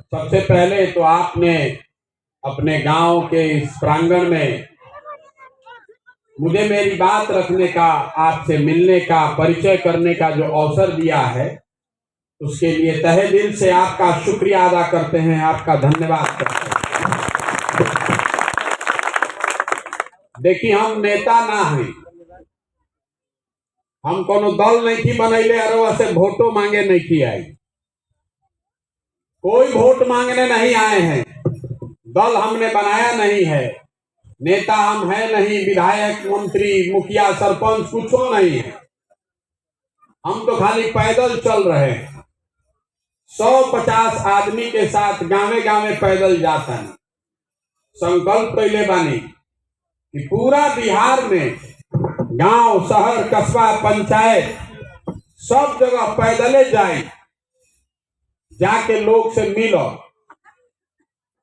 सबसे पहले तो आपने अपने गांव के इस प्रांगण में मुझे मेरी बात रखने का, आपसे मिलने का, परिचय करने का जो अवसर दिया है, उसके लिए तहे दिल से आपका शुक्रिया अदा करते हैं, आपका धन्यवाद करते हैं। देखिए, हम नेता ना हैं, हम कोनो दल नहीं की बनैले अरवा से वोटो मांगे नहीं की आई, कोई वोट मांगने नहीं आए हैं, दल हमने बनाया नहीं है, नेता हम है नहीं, विधायक, मंत्री, मुखिया, सरपंच कुछ नहीं है। हम तो खाली पैदल चल रहे हैं। 150 आदमी के साथ गांवे गांवे पैदल जाता है। संकल्प पहले बानी कि पूरा बिहार में गांव, शहर, कस्बा, पंचायत सब जगह पैदले जाए, जाके लोग से मिलो।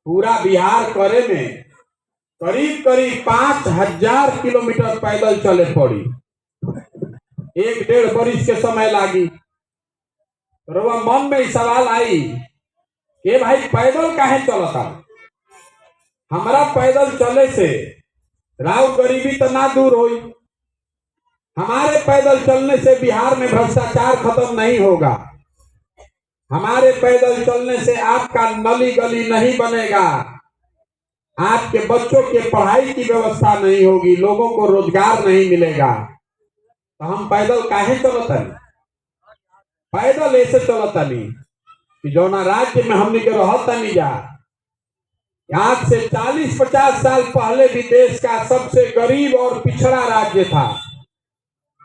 पूरा बिहार करे में करीब करीब 5000 किलोमीटर पैदल चले पड़ी, 1-1.5 वर्ष के समय लागी। तो मन में सवाल आई कि भाई पैदल काहे चलता? हमारा पैदल चले से राव गरीबी तो ना दूर हुई, हमारे पैदल चलने से बिहार में भ्रष्टाचार खत्म नहीं होगा, हमारे पैदल चलने से आपका नली गली नहीं बनेगा, आपके बच्चों के पढ़ाई की व्यवस्था नहीं होगी, लोगों को रोजगार नहीं मिलेगा। तो हम पैदल काहे चलतनी? पैदल ऐसे चलतनी कि जौना राज्य में हमने के रहतनी जा, आज से 40-50 साल पहले भी देश का सबसे गरीब और पिछड़ा राज्य था,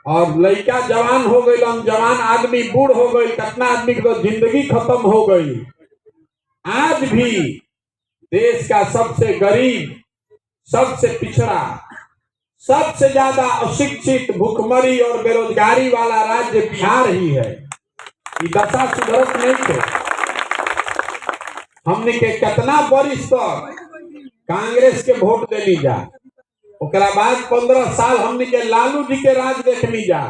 और लड़का जवान हो गई, जवान आदमी बूढ़ हो गई, कितना आदमी की तो जिंदगी खत्म हो गई। आज भी देश का सबसे गरीब, सबसे पिछड़ा, सबसे ज्यादा अशिक्षित, भूखमरी और बेरोजगारी वाला राज्य बिहार ही है। ये दशा सुधरत नहीं थे। हमने के कितना वर्ष तक कांग्रेस के वोट देनी जा, ओकरा बाद 15 साल हमने के लालू जी के राज देखनी जा,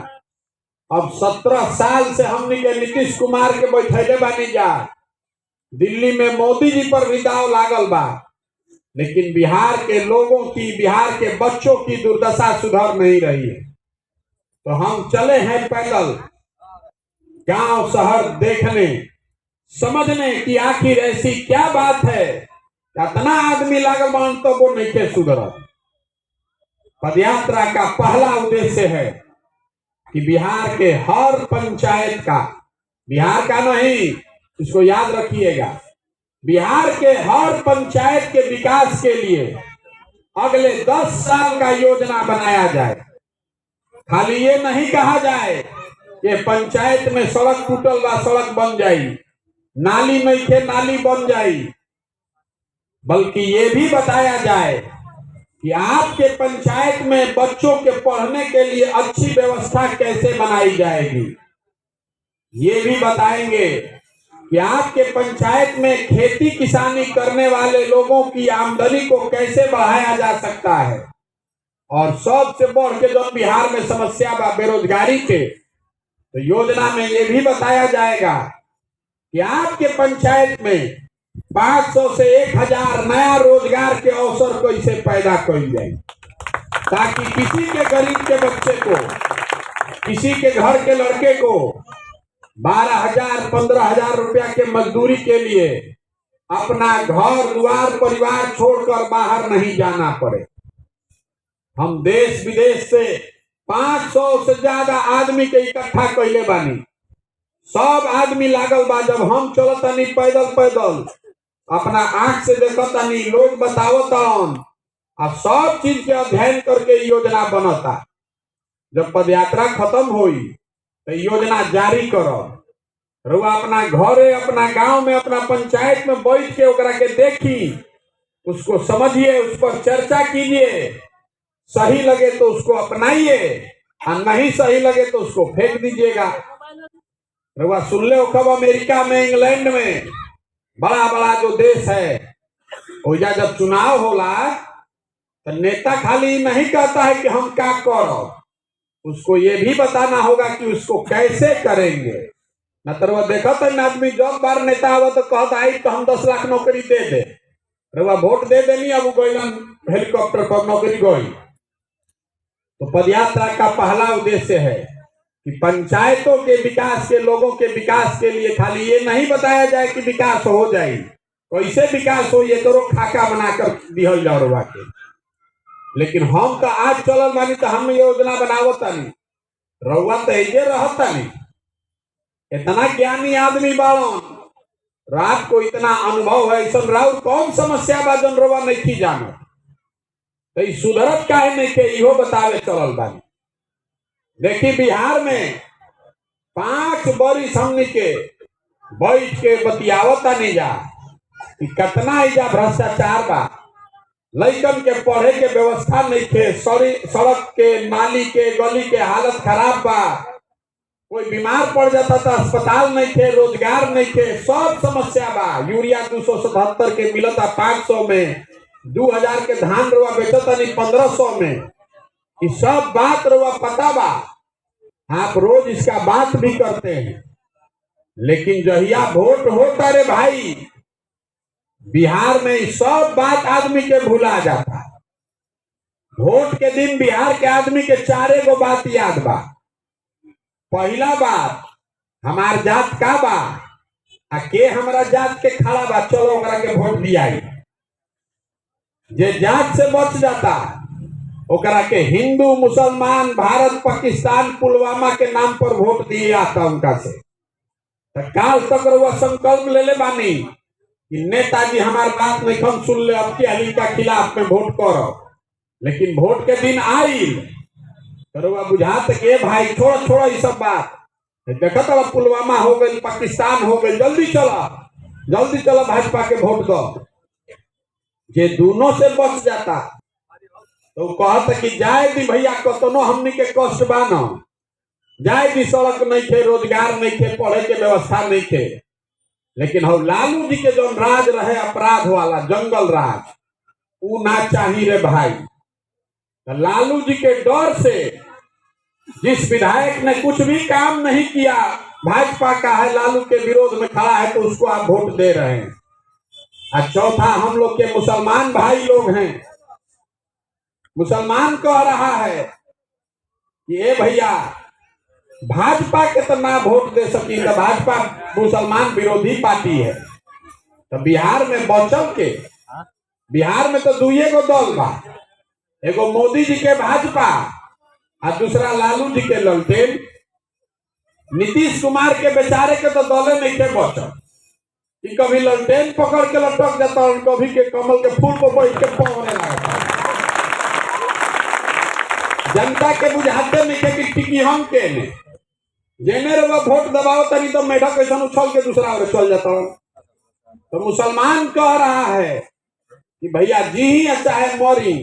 अब 17 साल से हमने के नीतीश कुमार के बैठे बानी जा, दिल्ली में मोदी जी पर भी दाव लागल बा, लेकिन बिहार के लोगों की, बिहार के बच्चों की दुर्दशा सुधर नहीं रही है। तो हम चले हैं पैदल गांव शहर देखने, समझने की आखिर ऐसी क्या बात है, कितना आदमी लागल मान तो वो नहीं के सुधर। पदयात्रा का पहला उद्देश्य है कि बिहार के हर पंचायत का, बिहार का नहीं, इसको याद रखिएगा, बिहार के हर पंचायत के विकास के लिए अगले 10 साल का योजना बनाया जाए। खाली ये नहीं कहा जाए कि पंचायत में सड़क टूटल बा, सड़क बन जाई, नाली में थे नाली बन जाई, बल्कि ये भी बताया जाए कि आपके पंचायत में बच्चों के पढ़ने के लिए अच्छी व्यवस्था कैसे बनाई जाएगी। ये भी बताएंगे कि आपके पंचायत में खेती किसानी करने वाले लोगों की आमदनी को कैसे बढ़ाया जा सकता है। और सबसे बढ़ के जो बिहार में समस्या बा बेरोजगारी के, तो योजना में ये भी बताया जाएगा कि आपके पंचायत में 500 से 1000 नया रोजगार के अवसर कैसे पैदा किया जाए, ताकि किसी के गरीब के बच्चे को, किसी के घर के लड़के को 12,000-15,000 रुपया के मजदूरी के लिए अपना घर द्वार परिवार छोड़कर बाहर नहीं जाना पड़े। हम देश विदेश से 500 से ज्यादा आदमी के इकट्ठा कैले बानी, सब आदमी लागल बा। जब हम चलतनी पैदल पैदल अपना आंख से देखतनी, लोग बतावतन, और सब चीज के अध्ययन करके योजना बनता। जब पदयात्रा खत्म हुई तो योजना जारी करो, रुआ अपना घरे, अपना गांव में, अपना पंचायत में बैठ के ओकरा के देखी, उसको समझिए, उस पर चर्चा कीजिए, सही लगे तो उसको अपनाइए, और नहीं सही लगे तो उसको फेंक दीजिएगा। रुआ सुन ले कब अमेरिका में, इंग्लैंड में, बड़ा बड़ा जो देश है, ओजा जब चुनाव होला तो नेता खाली नहीं कहता है कि हम क्या करो, उसको ये भी बताना होगा कि उसको कैसे करेंगे। न तो वह देखा था न आदमी जब बार नेता आवा तो कहता आई तो हम 10 लाख नौकरी दे दे, रवा वोट दे देनी, अब गईलन हेलीकॉप्टर पर नौकरी गई। तो पदयात्रा का पहला उद्देश्य है कि पंचायतों के विकास के, लोगों के विकास के लिए खाली ये नहीं बताया जाए कि विकास हो जाए, कैसे विकास हो ये करो खाका बनाकर दिहल जाओ रवा के। लेकिन हम तो आज चलल बानी तो हम योजना बनावतानी, रउआ तो ऐसे रहतानी, इतना ज्ञानी आदमी बाड़न, रात को इतना अनुभव है, ऐसा राउर कौन समस्या बा जन रउआ नहीं की जानो, तो सुधरत काहे नहीं के इहो बतावे चलल बानी। देखी बिहार में 5 बरिस हमनी के बैठ के बतियावता नहीं जा कि कितना इजा भ्रष्टाचार बा, लइकन के पढ़े के व्यवस्था नहीं थे, सड़क के, नाली के, गली के हालत खराब बा, कोई बीमार पड़ जाता था अस्पताल नहीं थे, रोजगार नहीं थे, सब समस्या बा। यूरिया 277 के मिलता 500 में, 2000 के धान रुआ बेचता नहीं 1500 में, ये सब बात रुआ पता बा, आप रोज इसका बात भी करते हैं। लेकिन जहिया वोट होता रे भाई, बिहार में सब बात आदमी के भुला जाता। वोट के दिन बिहार के आदमी के 4 गो बात याद बा। पहला बात, हमार जात का बा, आ के हमारा जात के खड़ा बा, चलो ओकरा के वोट दियाई। जे जात से बच जाता ओकरा के हिंदू, मुसलमान, भारत, पाकिस्तान, पुलवामा के नाम पर वोट दिए आता उनका से। तो काल तक वह संकल्प ले ले बानी कि नेताजी हमारी बात नहीं हम सुन ले, अब के का खिलाफ में वोट करो। लेकिन वोट के दिन आई तो वह बुझाते कि भाई छोड़ो छोड़ो ये सब बात, देखा था पुलवामा हो गई, पाकिस्तान हो गई, जल्दी चला भाजपा के वोट दो। जे दोनों से बच जाता तो कहता कि जाए दी भैया कतनो हमनी के कष्ट बा न, जाए दी, सड़क नहीं थे, रोजगार नहीं थे, पढ़े के व्यवस्था नहीं थे। लेकिन हम लालू जी के जो राज रहे अपराध वाला जंगल राज, वो ना चाहिए रे भाई। तो लालू जी के डर से जिस विधायक ने कुछ भी काम नहीं किया, भाजपा का है, लालू के विरोध में खड़ा है, तो उसको आप वोट दे रहे हैं। और चौथा, हम लोग के मुसलमान भाई लोग हैं, मुसलमान कह रहा है कि ए भैया भाजपा के तो ना वोट दे सकी, तो भाजपा मुसलमान विरोधी पार्टी है। तो बिहार में बचल के, बिहार में तो 2 गो दल बा, एगो मोदी जी के भाजपा और दूसरा लालू जी के ललटेन। नीतीश कुमार के बेचारे के तो दले नहीं के बचल, कि कभी ललटेन पकड़ के लटक जाता और कभी के कमल के फूल को बैठ के पौने लगता। जनता के बुझाते नहीं के कि टिकी हम के ने जेने रे वोट दबाओ तनी तो मेढक कैसा उछल के दूसरा और चल जाता। तो मुसलमान कह रहा है कि भैया जी ही चाहे मरी,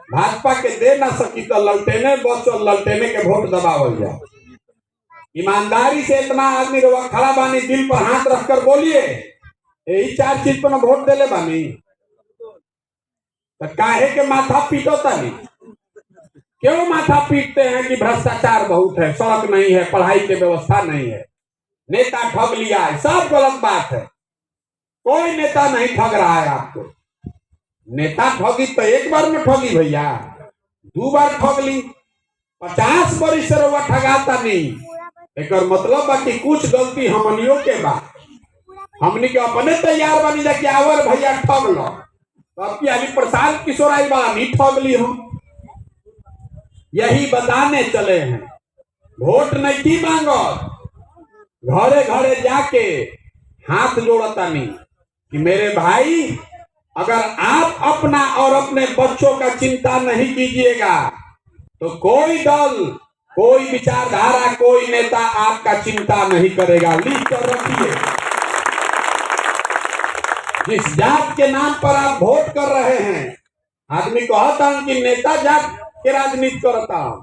भाजपा के दे ना सकी तो ललटेने बचल, ललटेने के वोट दबावल जाए। ईमानदारी से इतना आदमी रवा खड़ा बानी, दिल पर हाथ रखकर बोलिए, यही 4 चीज पर वोट देले बानी, तो काहे के माथा पीटो तनी? क्यों माथा पीटते हैं कि भ्रष्टाचार बहुत है, सड़क नहीं है, पढ़ाई की व्यवस्था नहीं है, नेता ठग लिया है, सब गलत बात है। कोई नेता नहीं ठग रहा है आपको। नेता ठगी तो एक बार में ठगी भैया, 2 बार ठग ली, 50 बरिस से रउआ ठगाता नहीं। एक मतलब बा कि कुछ गलती हमनियों के बा, हमनी के अपने तैयार बनी जा कि आवर भैया ठग लो, तो अब की प्रसाद किशोर आई वाला नहीं ठग ली हम, यही बताने चले हैं। वोट नहीं मांगो, घरे घरे जाके हाथ जोड़ता नहीं कि मेरे भाई, अगर आप अपना और अपने बच्चों का चिंता नहीं कीजिएगा तो कोई दल, कोई विचारधारा, कोई नेता आपका चिंता नहीं करेगा। लिख कर रखिए, जिस जात के नाम पर आप वोट कर रहे हैं, आदमी कहता हूं कि नेता जात के राजनीति करता हूं,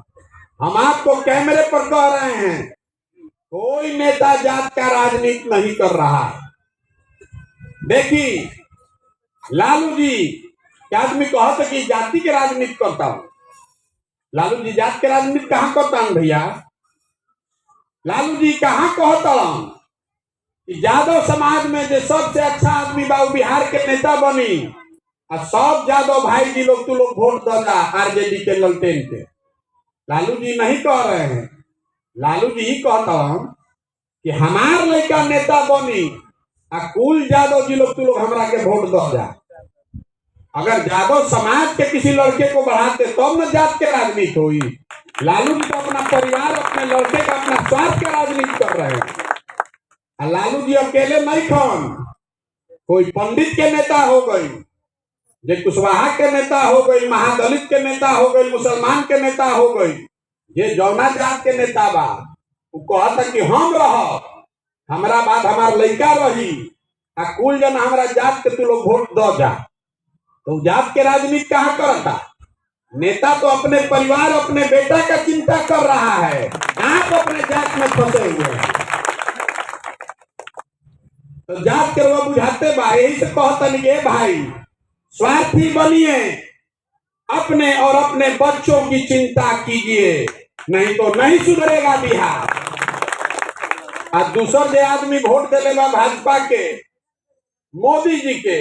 हम आपको कैमरे पर कह रहे हैं, कोई नेता जात का राजनीति नहीं कर रहा। देखिए लालू जी के आदमी कहता कि जाति के राजनीति करता हूं, लालू जी जात के राजनीति कहां करता हूं भैया? लालू जी कहां कहता हूं कि यादव समाज में जो सबसे अच्छा आदमी बा उ बिहार के नेता बनी और सब यादव भाई जी लोग तू लोग वोट दला आरजेडी के ललटेन के। लालू जी नहीं कह रहे हैं, लालू जी ही कहता हूं कि हमार लड़का नेता बनी आ कुल यादव जी लोग तू लोग हमरा के वोट दो जा। अगर यादव समाज के किसी लड़के को बढ़ाते तब न जात के राजनीति हुई। लालू जी तो अपना परिवार, अपने लड़के का, अपना स्वार्थ के राजनीति कर रहे हैं। लालू जी अकेले नहीं खन, कोई पंडित के नेता हो गई, जे कुशवाहा के नेता हो गई, महादलित के नेता हो गई, मुसलमान के नेता हो गई, ये जौना जात के नेता बा वो कहता कि हम रह, हमारा बात हमार लड़का रही आ कुल जन हमारा जात के तू लोग वोट दो जा। तो जात के राजनीति कहाँ करता? नेता तो अपने परिवार, अपने बेटा का चिंता कर रहा है, आप अपने जात में फंसे हुए हैं। तो जात के लोग बुझाते बा, यही से कहता नहीं के भाई स्वार्थी बनिए, अपने और अपने बच्चों की चिंता कीजिए, नहीं तो नहीं सुधरेगा बिहार। आज दूसर जो आदमी वोट दिलेगा भाजपा के, मोदी जी के,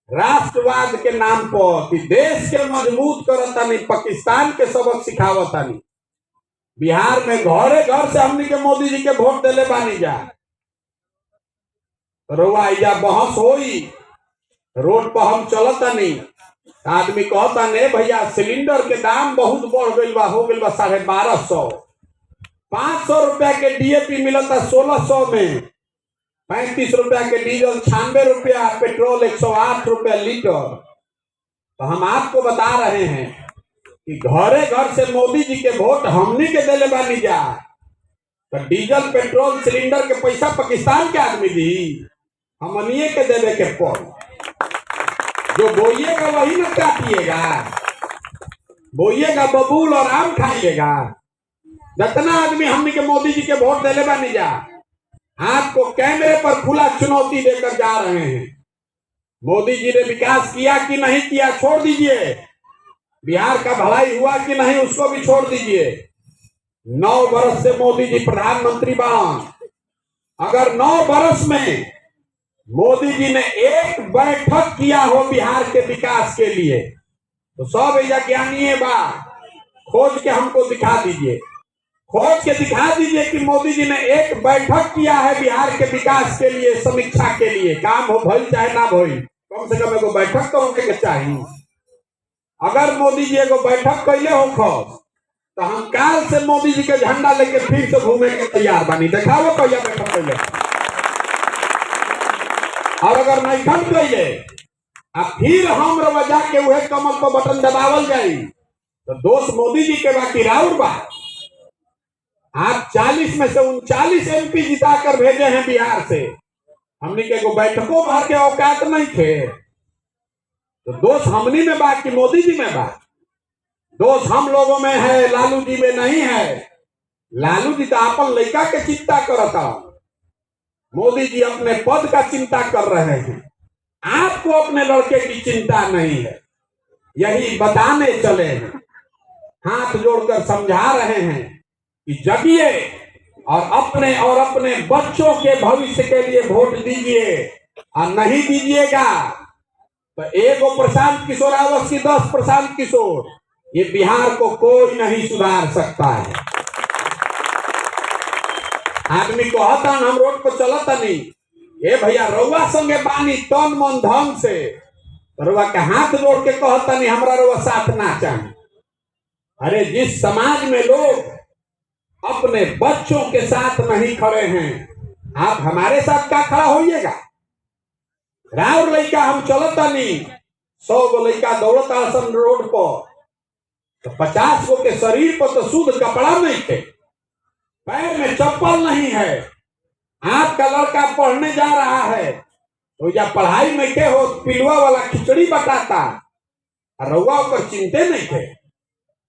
राष्ट्रवाद के नाम पर कि देश के मजबूत करता नहीं, पाकिस्तान के सबक सिखावता नहीं। बिहार में घरे घर से हमनी के मोदी जी के वोट दिले बानी जा। रोआ या बहस होई, रोड पर हम चलता नहीं, आदमी कहता नहीं भैया सिलेंडर के दाम बहुत बढ़ गई बा, हो गई बा 1250। 500 रुपया के डीएपी मिलता 1600 में, 35 रुपया के डीजल, 96 रुपया पेट्रोल, 108 रुपया लीटर। तो हम आपको बता रहे हैं कि घरे घर से मोदी जी के वोट हमनी के दिले बानी जा। तो डीजल, पेट्रोल, सिलेंडर के पैसा पाकिस्तान के आदमी दी, हमनिए के देवे के पड़। जो बोइएगा वही ना काटिएगा, बोइएगा बबूल और आम खाइएगा। जितना आदमी हमनी के मोदी जी के वोट दिले बानी जा, आपको कैमरे पर खुला चुनौती देकर जा रहे हैं। मोदी जी ने विकास किया कि नहीं किया छोड़ दीजिए, बिहार का भलाई हुआ कि नहीं उसको भी छोड़ दीजिए। 9 वर्ष से मोदी जी प्रधानमंत्री बन, अगर 9 वर्ष में मोदी जी ने एक बैठक किया हो बिहार के विकास के लिए तो सब ज्ञानी बा, खोज के हमको दिखा दीजिए, खोज के दिखा दीजिए कि मोदी जी ने एक बैठक किया है बिहार के विकास के लिए, समीक्षा के लिए। काम हो भइल चाहे ना भइल, कम से कम एगो बैठक तो होके के चाहिए। अगर मोदी जी एगो बैठक कैले हो खोज, तो हम काल से मोदी जी के झंडा लेके फिर से घूमे के तैयार बानी। दिखाओ कहिया बैठक कैले। और अगर नहीं खन कैले फिर हम रवजा के वह कमल पर बटन दबावल जाई तो दोष मोदी जी के बाकी राउर बा। आप 40 में से 39 एमपी जिता कर भेजे हैं बिहार से, हमने के को बैठकों भर के औकात नहीं थे। तो दोष हमनी में बा कि मोदी जी में बा? दोष हम लोगों में है, लालू जी में नहीं है। लालू जी तो अपन लड़का के चिंता करता, मोदी जी अपने पद का चिंता कर रहे हैं। आपको अपने लड़के की चिंता नहीं है, यही बताने चले हैं, हाथ जोड़कर समझा रहे हैं कि जगिए और अपने बच्चों के भविष्य के लिए वोट दीजिए। और नहीं दीजिएगा तो एगो प्रशांत किशोर आवस की 10 प्रशांत किशोर, ये बिहार को कोई नहीं सुधार सकता है। आदमी कहता हम रोड पर चलता नहीं, ए भैया रउआ संगे बानी तन मन धन से, रउआ के हाथ जोड़ के कहता नहीं हमरा रउआ साथ ना चाहिए। अरे जिस समाज में लोग अपने बच्चों के साथ नहीं खड़े हैं, आप हमारे साथ क्या खड़ा होइएगा? राउर लड़का हम चलता नहीं, 100 गो लड़का दौड़ता सन रोड पर, तो 50 गो के शरीर पर तो शुद्ध कपड़ा नहीं थे, पैर में चप्पल नहीं है। आपका लड़का पढ़ने जा रहा है तो या पढ़ाई में के हो पिलुआ वाला खिचड़ी बताता, रउआ ऊपर चिंते नहीं थे।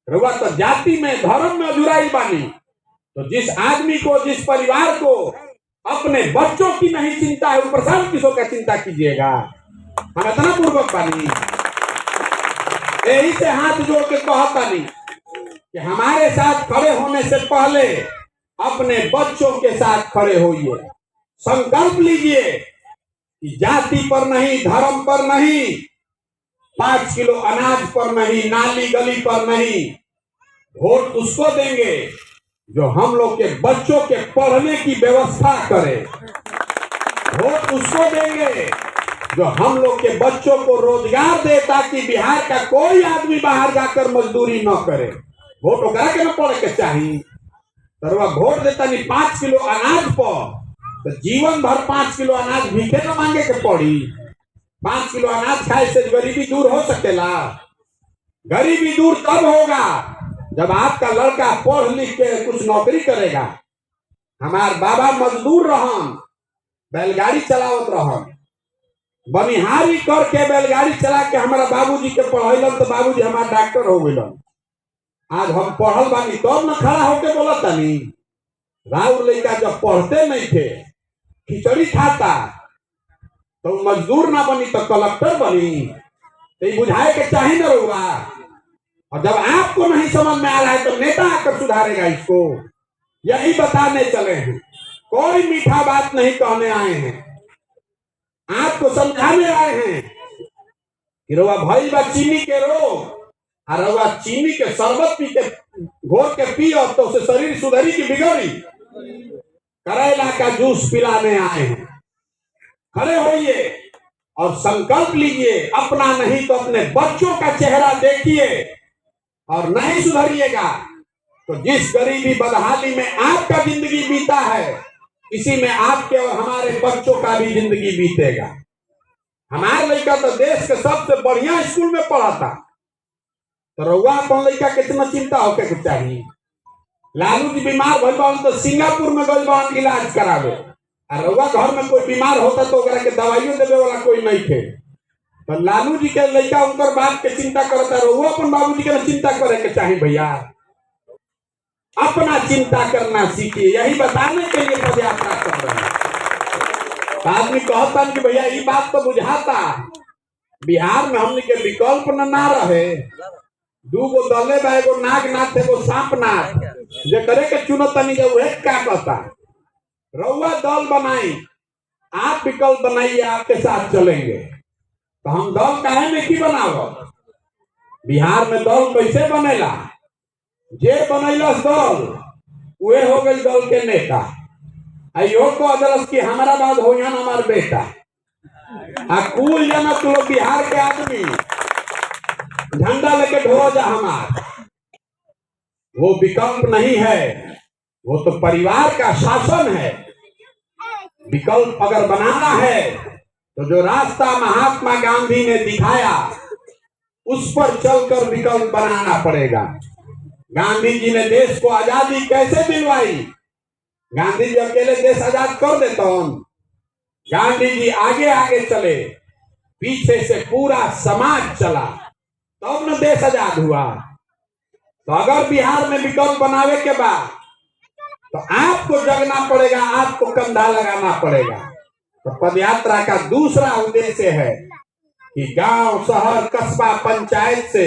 रउआ तो जाति में, धर्म में अजुराई बानी। तो जिस आदमी को, जिस परिवार को अपने बच्चों की नहीं चिंता है, वो प्रशांत किशोर का चिंता कीजिएगा। हम इतना पूर्वक बानी, यही से हाथ जोड़ के कहता नहीं कि हमारे साथ खड़े होने से पहले अपने बच्चों के साथ खड़े होइए। संकल्प लीजिए कि जाति पर नहीं, धर्म पर नहीं, 5 किलो अनाज पर नहीं, नाली गली पर नहीं, वोट उसको देंगे जो हम लोग के बच्चों के पढ़ने की व्यवस्था करे। वोट उसको देंगे जो हम लोग के बच्चों को रोजगार दे, ताकि बिहार का कोई आदमी बाहर जाकर मजदूरी न करे। वोट ओकरा के न पड़े के चाहिए। तो वोट देता नहीं 5 किलो अनाज पर, तो जीवन भर 5 किलो अनाज भीखे न मांगे के पड़ी। 5 किलो अनाज खाए से गरीबी दूर हो सकेला? गरीबी दूर तब होगा जब आपका लड़का पढ़ लिख के कुछ नौकरी करेगा। हमार बाबा मजदूर रहन, बैलगाड़ी चलावत रहन, बनिहारी करके बैलगाड़ी चला के हमारा बाबूजी के पढ़ैलन, तो बाबूजी हमार डॉक्टर हो गइलन। आज हम पढ़ल बानी तब न खड़ा होके बोलत तानी। राउर लड़का जब पढ़ते नहीं थे, खिचड़ी खाता, तो मजदूर ना बनी तो कलेक्टर बनी। तो बुझाए के चाहिए ना रहुआ। और जब आपको नहीं समझ में आ रहा है तो नेता आकर सुधारेगा इसको। यही बताने चले हैं, कोई मीठा बात नहीं कहने आए हैं, आपको समझाने आए हैं कि रहुआ भाई बा चीनी के रोग, और रहुआ चीनी के शरबत पी के घोर के पियो तो उसे शरीर सुधरी की बिगड़ी। करेला का जूस पिलाने आए हैं। खड़े होइए और संकल्प लीजिए, अपना नहीं तो अपने बच्चों का चेहरा देखिए, और नहीं सुधरिएगा तो जिस गरीबी बदहाली में आपका जिंदगी बीता है, इसी में आपके और हमारे बच्चों का भी जिंदगी बीतेगा। हमारे लड़का तो देश के सबसे बढ़िया स्कूल में पढ़ा था, तो रउआ अपन लड़का कितना चिंता होके के चाहिए। लालू जी बीमार भइल बा तो सिंगापुर में गइल बा इलाज करावे, और रउआ घर में कोई बीमार होता तो ओकरा के दवाइयों देवे वाला कोई नहीं थे। तो लालू जी के लड़का उनकर बात के चिंता करता, रहुआ अपन बाबूजी के चिंता करे के चाहिए। भैया अपना चिंता करना सीखिए, यही बताने के लिए पद यात्रा कर रहे हैं। आदमी कहता कि भैया ये बात तो बुझाता, बिहार में हमने के विकल्प ना रहे, दूगो दले बा, एगो नागनाथ एगो सांपनाथ, जे करे के चुनो तनी जे उहे का कहता। रउआ दल बनाई, आप विकल्प बनाइए, आपके साथ चलेंगे। तो हम दल काहे में की बनावो? बिहार में दल कैसे बनेला? जे बनैलस दल उहे हो गई दल के नेता। आइयो को अदरस की हमारा बाद हो यहाँ हमार बेटा आ कुल जना तो बिहार के आदमी झंडा लेके ढो जा हमार। वो विकल्प नहीं है, वो तो परिवार का शासन है। विकल्प अगर बनाना है तो जो रास्ता महात्मा गांधी ने दिखाया उस पर चलकर विकल्प बनाना पड़ेगा। गांधी जी ने देश को आजादी कैसे दिलवाई? गांधी जी अकेले देश आजाद कर देते हैं? गांधी जी आगे आगे चले, पीछे से पूरा समाज चला, तब न देश आजाद हुआ। तो अगर बिहार में विकल्प बनावे के बाद तो आपको जगना पड़ेगा, आपको कंधा लगाना पड़ेगा। तो पदयात्रा का दूसरा उद्देश्य है कि गांव, शहर, कस्बा, पंचायत से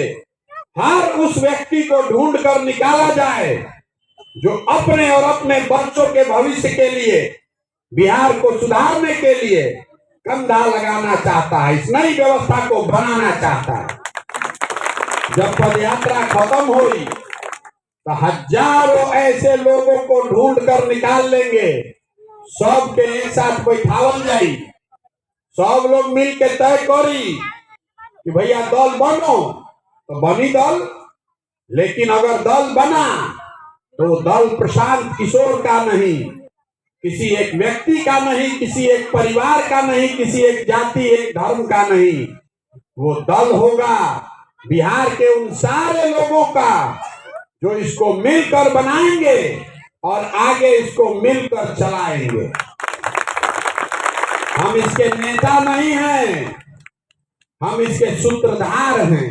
हर उस व्यक्ति को ढूंढ कर निकाला जाए जो अपने और अपने बच्चों के भविष्य के लिए, बिहार को सुधारने के लिए कंधा लगाना चाहता है, इस नई व्यवस्था को बनाना चाहता है। जब पदयात्रा खत्म हुई तो हजारों ऐसे लोगों को ढूंढ कर निकाल लेंगे, सबके एक साथ बैठावल जाई, सब लोग मिल के तय करी कि भैया दल बनो, तो बनी दल। लेकिन अगर दल बना तो दल प्रशांत किशोर का नहीं, किसी एक व्यक्ति का नहीं, किसी एक परिवार का नहीं, किसी एक जाति, एक धर्म का नहीं, वो दल होगा बिहार के उन सारे लोगों का जो इसको मिलकर बनाएंगे और आगे इसको मिलकर चलाएंगे। हम इसके नेता नहीं हैं, हम इसके सूत्रधार हैं।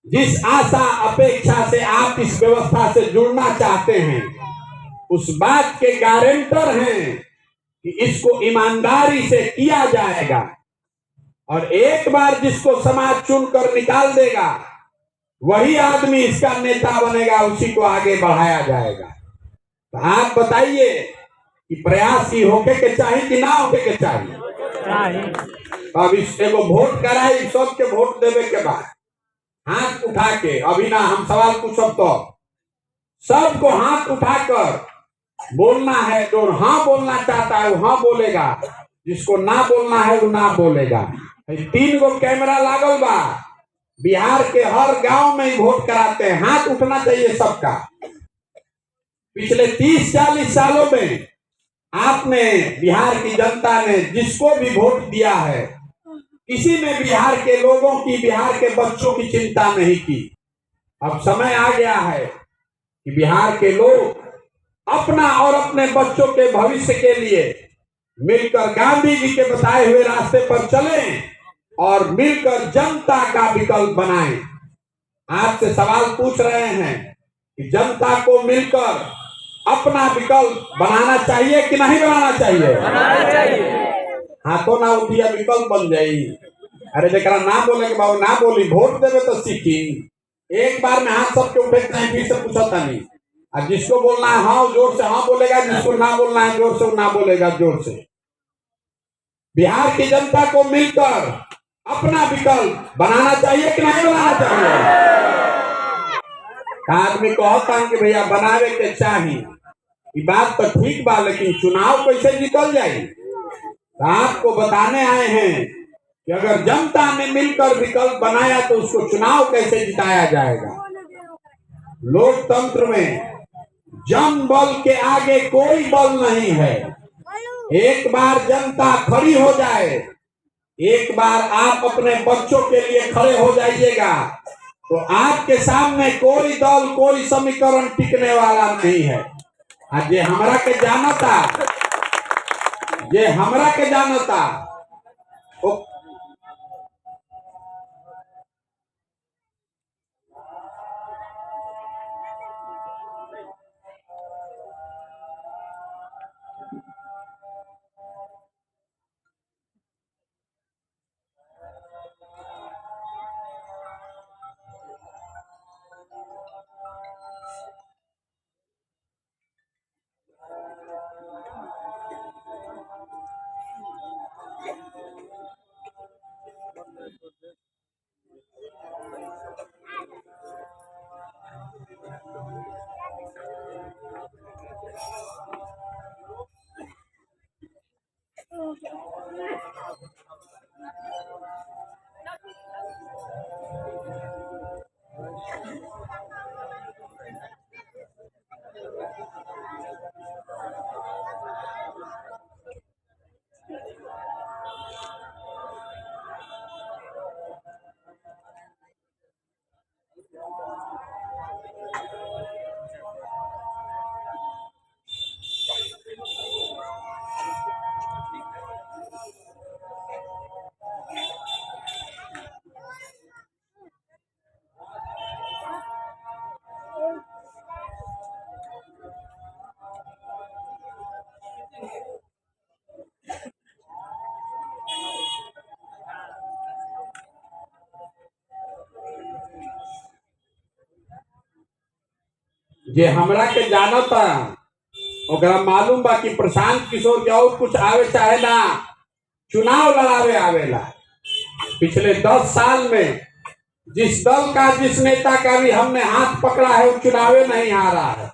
जिस आशा अपेक्षा से आप इस व्यवस्था से जुड़ना चाहते हैं, उस बात के गारंटर हैं कि इसको ईमानदारी से किया जाएगा, और एक बार जिसको समाज चुनकर निकाल देगा वही आदमी इसका नेता बनेगा, उसी को आगे बढ़ाया जाएगा। तो आप बताइए कि प्रयास की होके के चाहिए कि ना होके के चाहिए। अब इस एगो वोट कराई, सबके वोट देवे के बाद हाथ उठा के, अभी ना हम सवाल पूछब तो सबको हाथ उठाकर बोलना है। जो हाँ बोलना चाहता है वो हाँ बोलेगा, जिसको ना बोलना है वो ना बोलेगा। 3 गो कैमरा लागल बा, बिहार के हर गांव में वोट कराते हैं। हाथ उठना चाहिए सबका। पिछले 30-40 सालों में आपने, बिहार की जनता ने जिसको भी वोट दिया है, किसी ने बिहार के लोगों की, बिहार के बच्चों की चिंता नहीं की। अब समय आ गया है कि बिहार के लोग अपना और अपने बच्चों के भविष्य के लिए मिलकर गांधी जी के बताए हुए रास्ते पर चलें और मिलकर जनता का विकल्प बनाएं। आपसे सवाल पूछ रहे हैं कि जनता को मिलकर अपना विकल्प बनाना चाहिए कि नहीं बनाना चाहिए? बनाना चाहिए। हाथों ना उठिया विकल्प बन जाई। अरे जरा ना बोले के बाबू ना बोली, वोट देवे तो सीखी। एक बार में हाथ सबके उठे नहीं, फिर से पूछा था नहीं। अब जिसको बोलना है हाँ जोर से हाँ बोलेगा, जिसको ना बोलना है जोर से ना बोलेगा जोर से। बिहार की जनता को मिलकर अपना विकल्प बनाना चाहिए कि नहीं बनाना चाहिए? आदमी कहता है कि भैया बनावे के चाहिए, ये बात तो ठीक बा, लेकिन चुनाव कैसे जीतल जाए? आपको बताने आए हैं कि अगर जनता ने मिलकर विकल्प बनाया तो उसको चुनाव कैसे जिताया जाएगा। लोकतंत्र में जन बल के आगे कोई बल नहीं है। एक बार जनता खड़ी हो जाए, एक बार आप अपने बच्चों के लिए खड़े हो जाइएगा तो आपके सामने कोई दल, कोई समीकरण टिकने वाला नहीं है। आज ये हमरा के जानता, ये हमरा के जानता जे हमरा के जानता ओकरा मालूम बा कि प्रशांत किशोर के और कुछ आवे चाहे ना, चुनाव लड़ावे आवेला। पिछले 10 साल में जिस दल का, जिस नेता का भी हमने हाथ पकड़ा है वो चुनावे नहीं हारा है।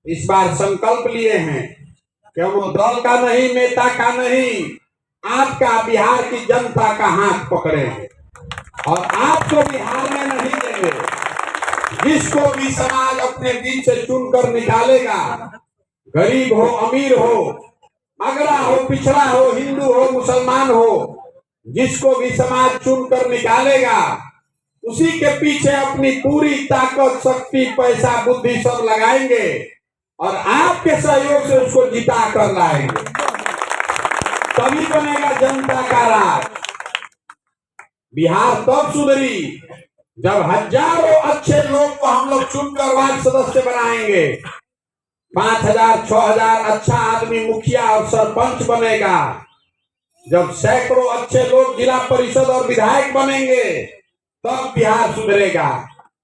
इस बार संकल्प लिए हैं कि हम दल का नहीं, नेता का नहीं, आपका, बिहार की जनता का हाथ पकड़ेंगे और आपको बिहार में नहीं देंगे। जिसको भी समाज अपने बीच से चुनकर निकालेगा, गरीब हो, अमीर हो, अगड़ा हो, पिछड़ा हो, हिंदू हो, मुसलमान हो, जिसको भी समाज चुनकर निकालेगा उसी के पीछे अपनी पूरी ताकत, शक्ति, पैसा, बुद्धि सब लगाएंगे और आपके सहयोग से उसको जिता कर लाएंगे। तभी बनेगा जनता का राज। बिहार तब सुधरी जब हजारों अच्छे लोग को हम लोग चुनकर वार्ड सदस्य बनाएंगे। 5000, 6000 अच्छा आदमी मुखिया और सरपंच बनेगा। जब सैकड़ों अच्छे लोग जिला परिषद और विधायक बनेंगे तब बिहार सुधरेगा।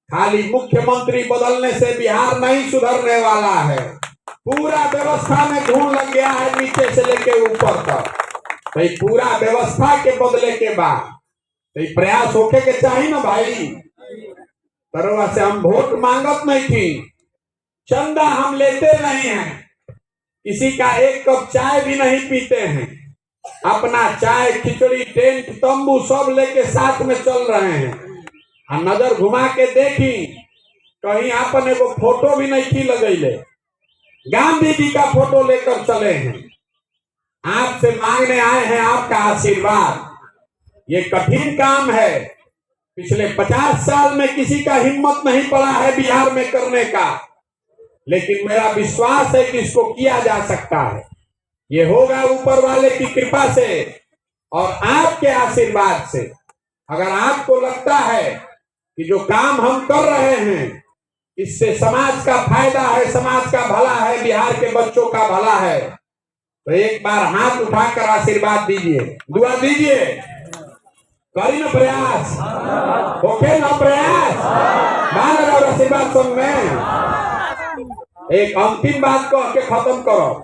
खाली मुख्यमंत्री बदलने से बिहार नहीं सुधरने वाला है। पूरा व्यवस्था में घून लग गया है नीचे से लेके ऊपर तक। तो ये पूरा व्यवस्था के बदले के बाद तो ये प्रयास होके के चाहिए ना भाई। तरवा से हम वोट मांगत नहीं थी, चंदा हम लेते नहीं हैं, किसी का एक कप चाय भी नहीं पीते हैं। अपना चाय खिचड़ी टेंट तंबू सब लेके साथ में चल रहे हैं। हम नजर घुमा के देखी कहीं आपने वो फोटो भी नहीं की लगैले, गांधी जी का फोटो लेकर चले हैं। आपसे मांगने आए हैं आपका आशीर्वाद। ये कठिन काम है, पिछले 50 साल में किसी का हिम्मत नहीं पड़ा है बिहार में करने का, लेकिन मेरा विश्वास है कि इसको किया जा सकता है। ये होगा ऊपर वाले की कृपा से और आपके आशीर्वाद से। अगर आपको लगता है कि जो काम हम कर रहे हैं इससे समाज का फायदा है, समाज का भला है, बिहार के बच्चों का भला है, तो एक बार हाथ उठाकर आशीर्वाद दीजिए, दुआ दीजिए। करी ना प्रयास, ओके ना प्रयास, मान और आशीर्वाद सुन में। एक अंतिम बात कह के खत्म करो।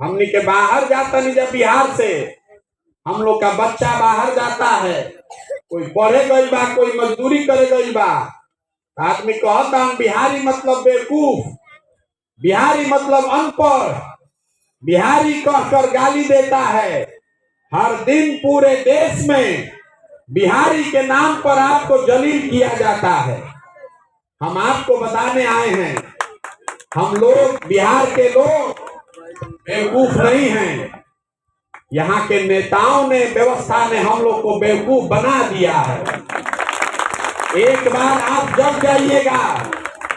हमने के बाहर जाता नहीं, जब बिहार से हम लोग का बच्चा बाहर जाता है, कोई पढ़े गई बा, कोई मजदूरी करे गई बा, आदमी कहता हम बिहारी मतलब बेवकूफ, बिहारी मतलब अनपढ़, बिहारी कहकर गाली देता है। हर दिन पूरे देश में बिहारी के नाम पर आपको जलील किया जाता है। हम आपको बताने आए हैं, हम लोग बिहार के लोग बेवकूफ नहीं हैं। यहाँ के नेताओं ने, व्यवस्था ने हम लोग को बेवकूफ बना दिया है। एक बार आप जग जाइएगा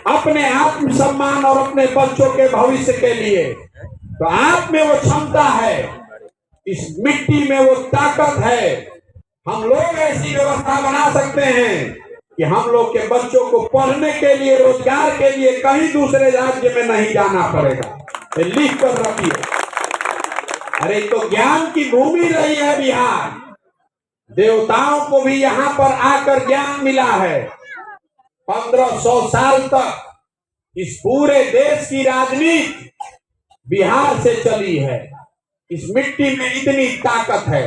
अपने आत्मसम्मान और अपने बच्चों के भविष्य के लिए, तो आप में वो क्षमता है, इस मिट्टी में वो ताकत है। हम लोग ऐसी व्यवस्था बना सकते हैं कि हम लोग के बच्चों को पढ़ने के लिए, रोजगार के लिए कहीं दूसरे राज्य में नहीं जाना पड़ेगा। लिख कर रखिए। अरे तो ज्ञान की भूमि रही है बिहार, देवताओं को भी यहाँ पर आकर ज्ञान मिला है। 1500 साल तक इस पूरे देश की राजनीति बिहार से चली है। इस मिट्टी में इतनी ताकत है,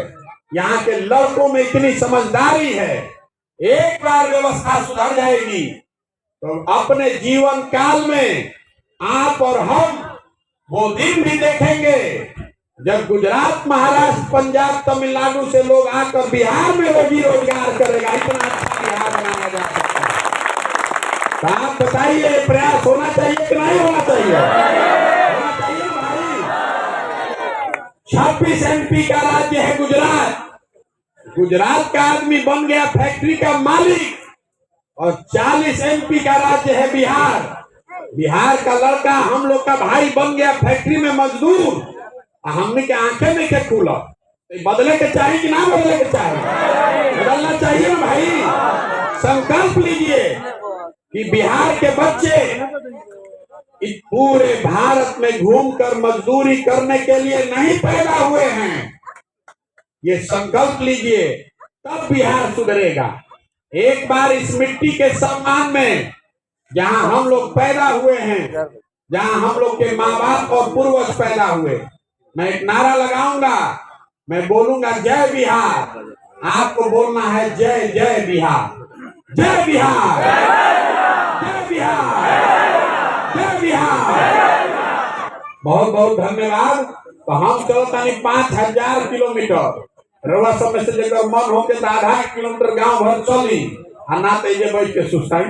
यहाँ के लड़कों में इतनी समझदारी है। एक बार व्यवस्था सुधर जाएगी तो अपने जीवन काल में आप और हम वो दिन भी देखेंगे जब गुजरात, महाराष्ट्र, पंजाब, तमिलनाडु से लोग आकर बिहार में रोजी रोजगार करेगा। इतना अच्छा बिहार बनाया जा सकता है। तो आप बताइए, प्रयास होना चाहिए कि नहीं होना चाहिए? होना चाहिए भाई। 26 MP का राज्य है गुजरात। गुजरात का आदमी बन गया फैक्ट्री का मालिक, और 40 MP का राज्य है बिहार। बिहार का लड़का, हम लोग का भाई, बन गया फैक्ट्री में मजदूर। हमने के आंखें में क्या खुला? बदले के चाहिए कि ना बदले के चाहिए? बदलना चाहिए ना भाई। संकल्प लीजिए कि बिहार के बच्चे इस पूरे भारत में घूमकर मजदूरी करने के लिए नहीं पैदा हुए हैं। ये संकल्प लीजिए, तब बिहार सुधरेगा। एक बार इस मिट्टी के सम्मान में, जहां हम लोग पैदा हुए हैं, जहां हम लोग के माँ बाप और पूर्वज पैदा हुए, मैं एक नारा लगाऊंगा, मैं बोलूंगा जय बिहार। आपको बोलना है जय जय बिहार, जय बिहार, जय बिहार, जय बिहार। बहुत बहुत धन्यवाद। तो हम चलता नहीं 5000 किलोमीटर, रउआ सब में से जगह मन हो के आधा किलोमीटर गांव भर चली, ना तो बैठ के सुस्ताई।